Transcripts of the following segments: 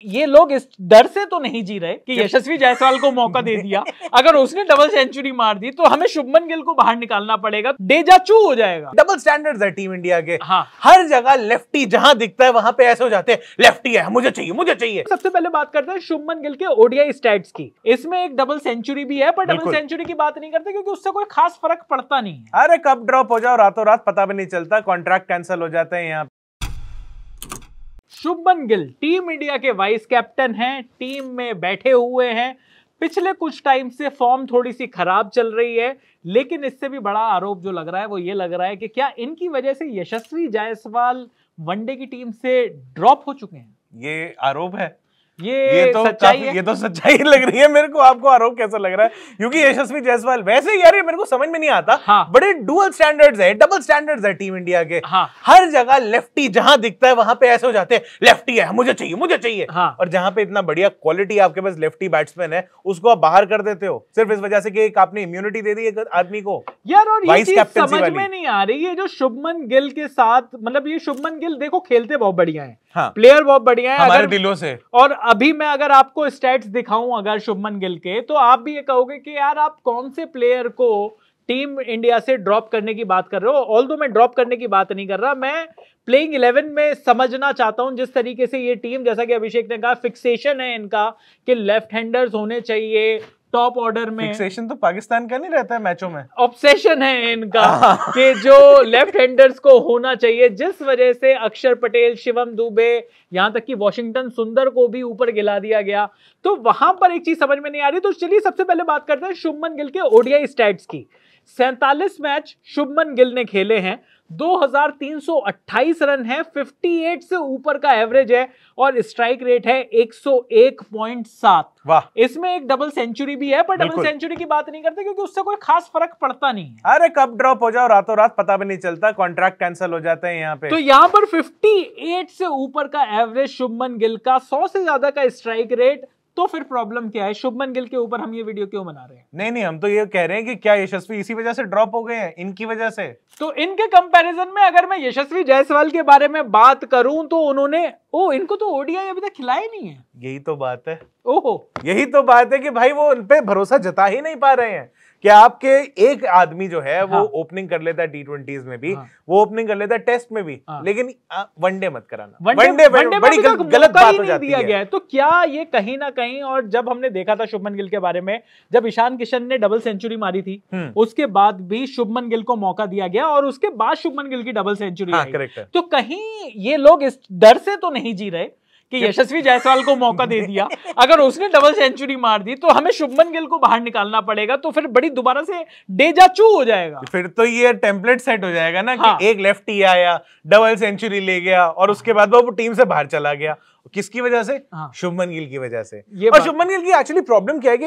ये लोग इस डर से तो नहीं जी रहे कि यशस्वी जायसवाल को मौका दे दिया, अगर उसने डबल सेंचुरी मार दी तो हमें शुभमन गिल को बाहर निकालना पड़ेगा, डेजा चू हो जाएगा। डबल स्टैंडर्ड्स है टीम इंडिया के। हाँ, हर जगह लेफ्टी जहां दिखता है वहां पे ऐसे हो जाते हैं, लेफ्टी है मुझे चाहिए मुझे चाहिए। सबसे पहले बात करते हैं शुभमन गिल के ओडीआई स्टैट्स की। इसमें एक डबल सेंचुरी भी है, पर डबल सेंचुरी की बात नहीं करते क्योंकि उससे कोई खास फर्क पड़ता नहीं है। अरे कब ड्रॉप हो जाओ रातों रात पता भी नहीं चलता, कॉन्ट्रैक्ट कैंसिल हो जाते हैं। यहाँ शुभमन गिल टीम इंडिया के वाइस कैप्टन हैं, टीम में बैठे हुए हैं। पिछले कुछ टाइम से फॉर्म थोड़ी सी खराब चल रही है, लेकिन इससे भी बड़ा आरोप जो लग रहा है वो ये लग रहा है कि क्या इनकी वजह से यशस्वी जायसवाल वनडे की टीम से ड्रॉप हो चुके हैं। ये आरोप है, ये तो सच्चाई है। ये तो सच्चाई लग रही है मेरे को। आपको आरोप कैसा लग रहा है? क्योंकि यशस्वी जायसवाल वैसे यार ये मेरे को समझ में नहीं आता। हाँ। बड़े डुअल स्टैंडर्ड्स है, डबल स्टैंडर्ड्स है टीम इंडिया के। हाँ। हर जगह लेफ्टी जहां दिखता है वहां पे ऐसे हो जाते हैं, लेफ्टी है मुझे चाहिए मुझे चाहिए। हाँ। और जहां पे इतना बढ़िया क्वालिटी आपके पास लेफ्टी बैट्समैन है उसको आप बाहर कर देते हो सिर्फ इस वजह से कि एक आपने इम्यूनिटी दे दी एक आदमी को यार। और ये चीज समझ वाली में नहीं आ रही है जो शुभमन गिल के साथ, मतलब ये शुभमन गिल देखो खेलते बहुत बढ़िया है। हाँ। प्लेयर बहुत बढ़िया है हमारे दिलों से। और अभी मैं अगर आपको स्टैट्स दिखाऊं अगर शुभमन गिल के, तो आप भी ये कहोगे कि यार आप कौन से प्लेयर को टीम इंडिया से ड्रॉप करने की बात कर रहे हो। ऑल्दो मैं ड्रॉप करने की बात नहीं कर रहा, मैं प्लेइंग 11 में समझना चाहता हूं जिस तरीके से ये टीम, जैसा कि अभिषेक ने कहा, फिक्सेशन है इनका कि लेफ्ट हैंडर्स होने चाहिए टॉप ऑर्डर में। फिक्सेशन तो पाकिस्तान का नहीं रहता है मैचों में, ऑब्सेशन है इनका कि जो लेफ्ट हैंडर्स को होना चाहिए, जिस वजह से अक्षर पटेल, शिवम दुबे, यहां तक कि वॉशिंगटन सुंदर को भी ऊपर गिला दिया गया। तो वहां पर एक चीज समझ में नहीं आ रही। तो चलिए सबसे पहले बात करते हैं शुभमन गिल के ओडीआई स्टैट्स की। 47 मैच शुभमन गिल ने खेले हैं, 2328 रन है, 58 से ऊपर का एवरेज है और स्ट्राइक रेट है 101.7। वाह। इसमें एक डबल सेंचुरी भी है, पर डबल सेंचुरी की बात नहीं करते क्योंकि उससे कोई खास फर्क पड़ता नहीं है। अरे कब ड्रॉप हो जाओ रातों रात पता भी नहीं चलता, कॉन्ट्रैक्ट कैंसिल हो जाते हैं यहाँ पे। तो यहाँ पर 58 से ऊपर का एवरेज शुभमन गिल का, 100 से ज्यादा का स्ट्राइक रेट। तो फिर प्रॉब्लम क्या है? शुभमन गिल के ऊपर हम ये वीडियो क्यों बना रहे हैं? नहीं, हम तो ये कह रहे हैं कि क्या यशस्वी इसी वजह से ड्रॉप हो गए हैं, इनकी वजह से। तो इनके कंपैरिजन में अगर मैं यशस्वी जायसवाल के बारे में बात करूं तो उन्होंने इनको तो ओडीआई अभी तक खिलाया ही नहीं है। यही तो बात है। ओहो, यही तो बात है कि भाई वो उन पे भरोसा जता ही नहीं पा रहे हैं कि आपके एक आदमी जो है वो ओपनिंग कर लेता है T20s में भी, वो ओपनिंग कर लेता है टेस्ट में भी, लेकिन वनडे मत कराना। वनडे बड़ी गलत बात हो जाती है। तो क्या ये कहीं ना कहीं, और जब हमने देखा था शुभमन गिल के बारे में, जब ईशान किशन ने डबल सेंचुरी मारी थी उसके बाद भी शुभमन गिल को मौका दिया गया और उसके बाद शुभमन गिल की डबल सेंचुरी आई। करेक्ट है। तो कहीं ये लोग इस डर से तो नहीं जी रहे कि यशस्वी जायसवाल को मौका दे दिया, अगर उसने डबल सेंचुरी मार दी तो हमें शुभमन गिल को बाहर निकालना पड़ेगा, तो फिर बड़ी दोबारा से डेजा चू हो जाएगा। फिर तो ये टेम्पलेट सेट हो जाएगा ना कि एक लेफ्टी आया, डबल सेंचुरी ले गया और उसके बाद वो टीम से बाहर चला गया। किसकी वजह से? शुभमन गिल की वजह से। और शुभमन गिल की एक्चुअली प्रॉब्लम क्या है कि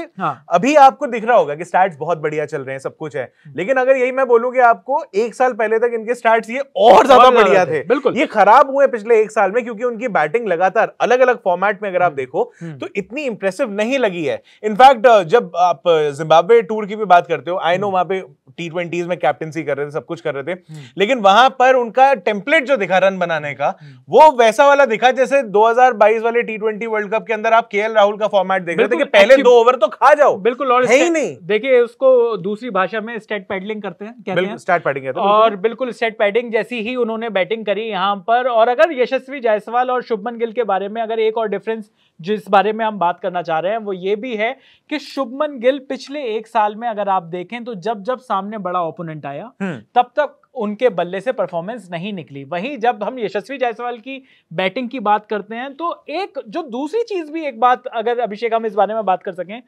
अभी आपको दिख रहा होगा कि स्टैट्स बहुत बढ़िया चल रहे हैं, सब कुछ है, लेकिन अगर यही मैं बोलूं कि आपको एक साल पहले तक इनके स्टैट्स ये और ज्यादा बढ़िया थे। बिल्कुल, ये खराब हुए पिछले एक साल में क्योंकि उनकी बैटिंग लगातार अलग अलग फॉर्मेट में अगर आप देखो तो इतनी इंप्रेसिव नहीं लगी है। इनफैक्ट जब आप जिम्बाब्वे टूर की भी बात करते हो, आई नो वहां पे T20s में कैप्टनसी कर रहे थे, सब कुछ कर रहे थे, लेकिन वहां पर उनका टेम्पलेट जो दिखा रन बनाने का, वो वैसा वाला दिखा जैसे 2022 वाले T20 वर्ल्ड कप के अंदर आप केएल राहुल का फॉर्मेट देख रहे थे कि पहले 2 ओवर तो खा जाओ। बिल्कुल, और है ही नहीं। देखिए उसको दूसरी भाषा में स्टैट पैडलिंग कहते हैं, स्टैट पैडिंग कहते हैं। और बिल्कुल स्टैट पैडिंग जैसी ही उन्होंने बैटिंग करी यहां पर। और अगर यशस्वी जायसवाल और शुभमन गिल के बारे में अगर एक और डिफरेंस जिस बारे में हम बात करना चाह रहे हैं वो ये भी है कि शुभमन गिल पिछले एक साल में अगर आप देखें तो जब जब सामने बड़ा ओपोनेंट आया तब तक उनके बल्ले से परफॉर्मेंस नहीं निकली। वहीं जब हम यशस्वी जायसवाल की बैटिंग की बात करते हैं तो एक जो दूसरी चीज भी, एक बात अगर अभिषेक हम इस बारे में बात कर सकें,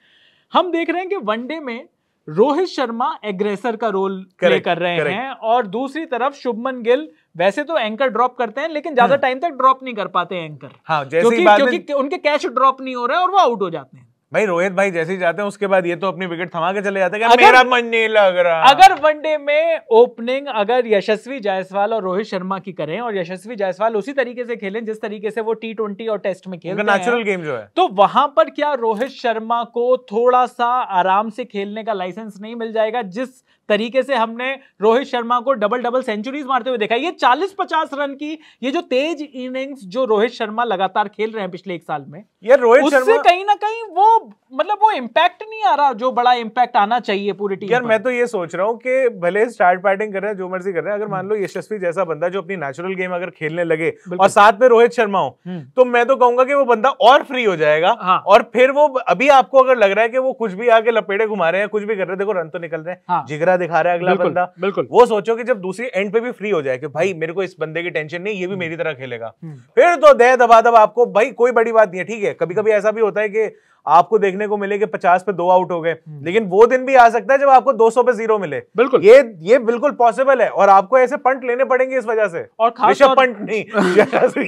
हम देख रहे हैं कि वनडे में रोहित शर्मा एग्रेसर का रोल प्ले कर रहे हैं और दूसरी तरफ शुभमन गिल वैसे तो एंकर ड्रॉप करते हैं लेकिन ज्यादा टाइम तक ड्रॉप नहीं कर पाते एंकर। क्योंकि उनके कैच ड्रॉप नहीं हो रहे हैं और वो आउट हो जाते हैं। भाई रोहित भाई जैसे ही जाते हैं उसके बाद ये तो अपनी विकेट थमा के चले जाते हैं, मेरा मन नहीं लग रहा। अगर वनडे में ओपनिंग अगर यशस्वी जायसवाल और रोहित शर्मा की करें और यशस्वी जायसवाल उसी तरीके से खेलें जिस तरीके से वो T20 और टेस्ट में खेलते हैं, नेचुरल गेम जो है, तो वहां पर क्या रोहित शर्मा को थोड़ा सा आराम से खेलने का लाइसेंस नहीं मिल जाएगा जिस तरीके से हमने रोहित शर्मा को डबल डबल सेंचुरीज मारते हुए देखा। ये 40-50 रन की ये जो तेज इनिंग्स जो रोहित शर्मा लगातार खेल रहे हैं पिछले एक साल में, यार रोहित उससे कहीं ना कहीं वो मतलब वो इंपैक्ट नहीं आ रहा जो बड़ा इंपैक्ट आना चाहिए पूरी टीम। यार मैं तो ये सोच रहा हूँ कि भले स्टार्ट बैटिंग कर रहे हैं, जो मर्जी कर रहे हैं, अगर मान लो यशस्वी जैसा बंदा जो अपनी नेचुरल गेम अगर खेलने लगे और साथ में रोहित शर्मा हो, तो मैं तो कहूंगा कि वो बंदा और फ्री हो जाएगा। हाँ। और फिर वो अभी आपको अगर लग रहा है कि वो कुछ भी आके लपेड़े घुमा रहे हैं, कुछ भी कर रहे हैं, देखो रन तो निकल रहे हैं। हाँ। जिगरा दिखा रहा है अगला बंदा। बिल्कुल वो सोचो कि जब दूसरी एंड पे भी फ्री हो जाए कि भाई मेरे को इस बंदे की टेंशन नहीं, ये भी मेरी तरह खेलेगा, फिर तो दे दबा दब आपको भाई कोई बड़ी बात नहीं है। ठीक है, कभी कभी ऐसा भी होता है कि आपको देखने को मिले कि 50 पे 2 आउट हो गए, लेकिन वो दिन भी आ सकता है जब आपको 200 पे 0 मिले। बिल्कुल ये बिल्कुल पॉसिबल है, और आपको ऐसे पंट लेने पड़ेंगे इस वजह से। और खास पंट नहीं,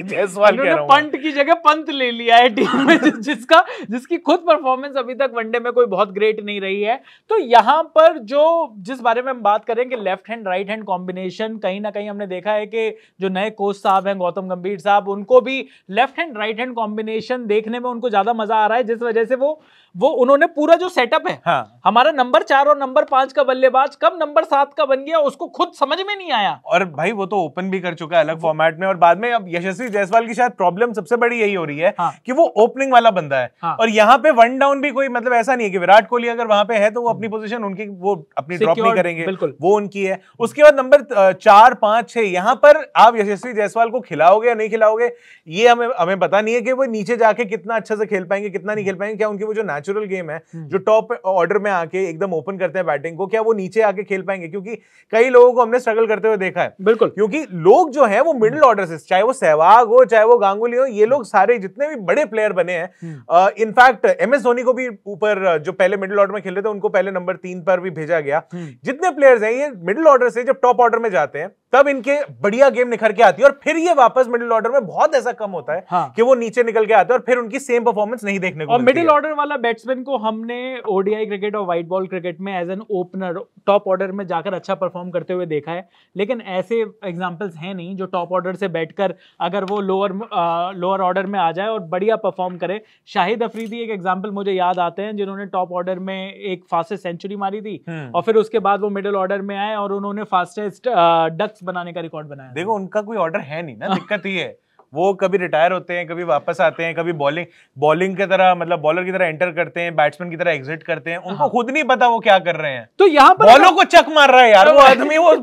जायसवाल कह रहा हूं, पंट की जगह पंत ले लिया है टीम में, जिसकी खुद परफॉर्मेंस अभी तक वनडे में कोई बहुत ग्रेट नहीं रही है। तो यहां पर जिस बारे में हम बात करें कि left hand right hand combination, कहीं ना कहीं हमने देखा है कि जो नए कोच साहब हैं गौतम गंभीर साहब, उनको भी left hand right hand combination देखने में उनको ज्यादा मजा आ रहा है, जिस वजह से वो उन्होंने पूरा जो सेटअप है, हाँ। हमारा नंबर 4 और नंबर 5 का बल्लेबाज कब नंबर 7 का बन गया उसको खुद समझ में नहीं आया। और भाई वो तो ओपन भी कर चुका है अलग फॉर्मेट में, और बाद में अब यशस्वी जायसवाल की शायद प्रॉब्लम सबसे बड़ी यही हो रही है, हाँ। कि वो ओपनिंग वाला बंदा है, हाँ। और यहाँ पे वन डाउन भी कोई मतलब ऐसा नहीं है कि विराट कोहली अगर वहां पे है तो वो अपनी पोजीशन उनकी वो अपनी ड्रॉप नहीं करेंगे, वो उनकी है। उसके बाद नंबर 4, 5, 6 यहाँ पर आप यशस्वी जायसवाल को खिलाओगे या नहीं खिलाओगे, ये हमें पता नहीं है कि वो नीचे जाके कितना अच्छा से खेल पाएंगे, कितना नहीं खेल पाएंगे। क्या उनकी वो जो नेचुरल गेम है, जो टॉप ऑर्डर में आके एकदम ओपन करते हैं बैटिंग को, क्या वो नीचे आके खेल पाएंगे? क्योंकि कई लोगों को हमने स्ट्रगल करते हुए देखा है। बिल्कुल, क्योंकि लोग जो है वो मिडिल ऑर्डर से, चाहे वो सहवाग हो चाहे वो गांगुली हो, ये लोग सारे जितने भी बड़े प्लेयर बने हैं, इनफैक्ट एमएस धोनी को भी ऊपर जो पहले मिडिल ऑर्डर में खेल रहे थे उनको पहले नंबर 3 पर भी भेजा गया। जितने प्लेयर्स हैं ये मिडिल ऑर्डर से जब टॉप ऑर्डर में जाते हैं तब इनके बढ़िया गेम निखर के आती है, और फिर ये वापस मिडिल ऑर्डर में बहुत ऐसा कम होता है, हाँ। कि वो नीचे निकल के आते हैं और फिर उनकी सेम परफॉर्मेंस नहीं देखने को मिलती है। मिडिल ऑर्डर वाला बैट्समैन को हमने ओडीआई क्रिकेट और व्हाइट बॉल क्रिकेट में as an opener top order में जाकर अच्छा परफॉर्म करते हुए देखा है, लेकिन ऐसे एग्जांपल्स हैं नहीं जो टॉप ऑर्डर से बैठकर अगर वो लोअर ऑर्डर में आ जाए और बढ़िया परफॉर्म करे। शाहिद अफरीदी एक एग्जांपल मुझे याद आते हैं, जिन्होंने टॉप ऑर्डर में एक फास्टेस्ट सेंचुरी मारी थी और फिर उसके बाद वो मिडिल ऑर्डर में आए और उन्होंने फास्टेस्ट डक्स बनाने का रिकॉर्ड बनाया। देखो उनका कोई ऑर्डर है नहीं ना, दिक्कत ही है। वो कभी रिटायर होते हैं, कभी वापस आते हैं, कभी बॉलिंग की तरह मतलब बॉलर की तरह एंटर करते हैं, बैट्समैन की तरह एग्जिट करते हैं, उनको खुद नहीं पता वो क्या कर रहे हैं। तो यहाँ पर बॉलों को चक मार रहा है यार वो आदमी, वो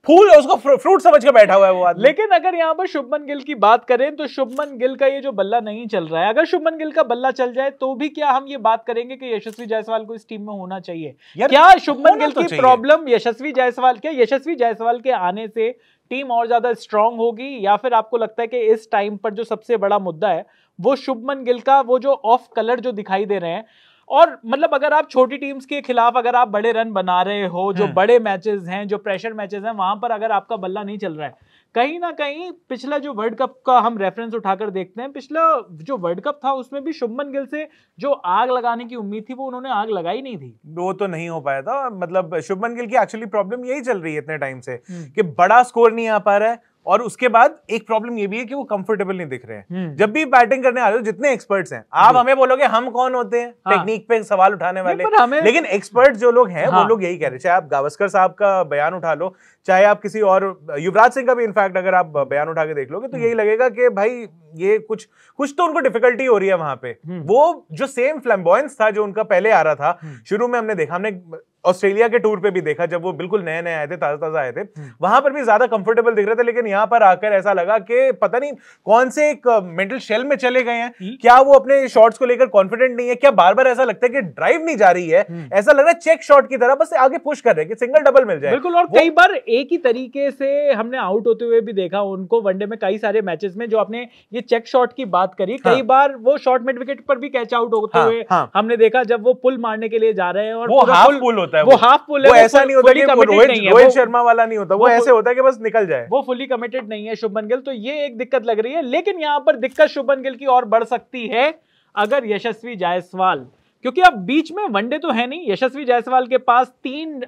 फूल उसको फ्रूट समझ के बैठा हुआ है वो आदमी। लेकिन अगर यहाँ पर शुभमन गिल की बात करें तो शुभमन गिल का ये जो बल्ला नहीं चल रहा है, अगर शुभमन गिल का बल्ला चल जाए तो भी क्या हम ये बात करेंगे कि यशस्वी जायसवाल को इस टीम में होना चाहिए? क्या शुभमन गिल की प्रॉब्लम यशस्वी जायसवाल के आने से टीम और ज्यादा स्ट्रांग होगी, या फिर आपको लगता है कि इस टाइम पर जो सबसे बड़ा मुद्दा है वो शुभमन गिल का वो जो ऑफ कलर जो दिखाई दे रहे हैं, और मतलब अगर आप छोटी टीम्स के खिलाफ अगर आप बड़े रन बना रहे हो, जो बड़े मैचेस हैं, जो प्रेशर मैचेस हैं, वहां पर अगर आपका बल्ला नहीं चल रहा है, कहीं ना कहीं पिछला जो वर्ल्ड कप का हम रेफरेंस उठाकर देखते हैं, पिछला जो वर्ल्ड कप था उसमें भी शुभमन गिल से जो आग लगाने की उम्मीद थी वो उन्होंने आग लगाई नहीं थी, वो तो नहीं हो पाया था। मतलब शुभमन गिल की एक्चुअली प्रॉब्लम यही चल रही है इतने टाइम से कि बड़ा स्कोर नहीं आ पा रहा है, और उसके बाद एक प्रॉब्लम ये भी है कि वो कंफर्टेबल नहीं दिख रहे हैं। जब भी बैटिंग करने आ रहे हो, जितने एक्सपर्ट्स हैं, आप हमें बोलोगे हम कौन होते हैं टेक्निक पे सवाल उठाने वाले, लेकिन एक्सपर्ट जो लोग हैं वो लोग यही कह रहे हैं। चाहे आप गावस्कर साहब का बयान उठा लो, चाहे आप किसी और युवराज सिंह का भी इनफैक्ट अगर आप बयान उठा के देख लोगे तो यही लगेगा कि भाई ये कुछ तो उनको डिफिकल्टी हो रही है वहां पे। वो जो सेम फ्लैम्बॉयंस था जो उनका पहले आ रहा था, शुरू में हमने देखा, हमने ऑस्ट्रेलिया के टूर पे भी देखा, जब वो बिल्कुल नए नए आए थे, ताजा आए थे, वहां पर भी ज्यादा कंफर्टेबल दिख रहे थे, लेकिन यहाँ पर आकर ऐसा लगा कि पता नहीं कौन से एक मेंटल शेल में चले गए हैं। क्या वो अपने शॉट्स को लेकर कॉन्फिडेंट नहीं है? क्या बार बार ऐसा लगता है कि ड्राइव नहीं जा रही है? ऐसा लग रहा है चेक शॉट की तरह बस आगे पुश कर रहे हैं कि सिंगल डबल मिल जाए। बिल्कुल, और कई बार एक ही तरीके से हमने आउट होते हुए भी देखा उनको वनडे में, कई सारे मैचेस में। जो आपने ये चेक शॉट की बात करी, कई बार वो शॉट मिड विकेट पर भी कैच आउट होते हुए हमने देखा, जब वो पुल मारने के लिए जा रहे हैं और वो हाफ पुल होता है, वो हाफ पुल है, ऐसा नहीं होता कि रोहित शर्मा वाला नहीं होता, वो ऐसे होता है कि बस निकल जाए, वो फुली कमिटेड नहीं है शुभमन गिल। तो ये एक दिक्कत लग रही है, लेकिन यहां पर दिक्कत शुभमन गिल की और बढ़ सकती है अगर यशस्वी जायसवाल, क्योंकि अब बीच में वनडे तो है नहीं, यशस्वी जायसवाल के पास 3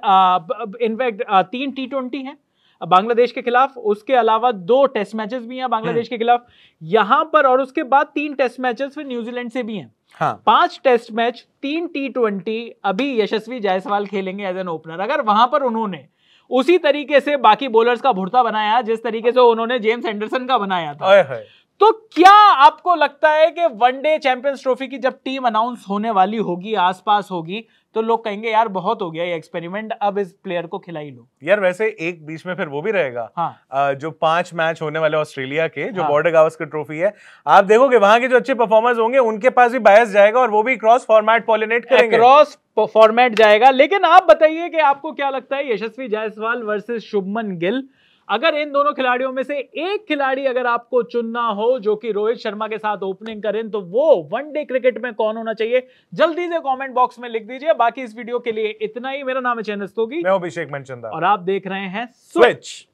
T20 हैं बांग्लादेश के खिलाफ, उसके अलावा 2 टेस्ट मैचेस भी हैं बांग्लादेश के खिलाफ यहां पर, और उसके बाद 3 टेस्ट मैचेस फिर न्यूजीलैंड से भी हैं। 5 टेस्ट मैच, 3 T20 अभी यशस्वी जायसवाल खेलेंगे एज एन ओपनर। अगर वहां पर उन्होंने उसी तरीके से बाकी बॉलर्स का भुर्ता बनाया जिस तरीके से उन्होंने जेम्स एंडरसन का बनाया था। तो क्या आपको लगता है कि वनडे चैंपियंस ट्रॉफी की जब टीम अनाउंस होने वाली होगी, आसपास होगी, तो लोग कहेंगे यार बहुत हो गया ये एक्सपेरिमेंट, अब इस प्लेयर को खिला ही लो? यार वैसे एक बीच में फिर वो भी रहेगा। हाँ। जो 5 मैच होने वाले ऑस्ट्रेलिया के, जो बॉर्डर गावस्कर ट्रॉफी है, आप देखोगे वहां के जो अच्छे परफॉर्मर्स होंगे उनके पास भी बायस जाएगा और वो भी क्रॉस फॉर्मेट पॉलिनेट करेंगे, क्रॉस फॉर्मेट जाएगा। लेकिन आप बताइए कि आपको क्या लगता है, यशस्वी जायसवाल वर्सेस शुभमन गिल, अगर इन दोनों खिलाड़ियों में से एक खिलाड़ी अगर आपको चुनना हो जो कि रोहित शर्मा के साथ ओपनिंग करें, तो वो वनडे क्रिकेट में कौन होना चाहिए? जल्दी से कमेंट बॉक्स में लिख दीजिए। बाकी इस वीडियो के लिए इतना ही। मेरा नाम है चैन रस्तोगी, मैं अभिषेक मनचंदा और आप देख रहे हैं स्विच।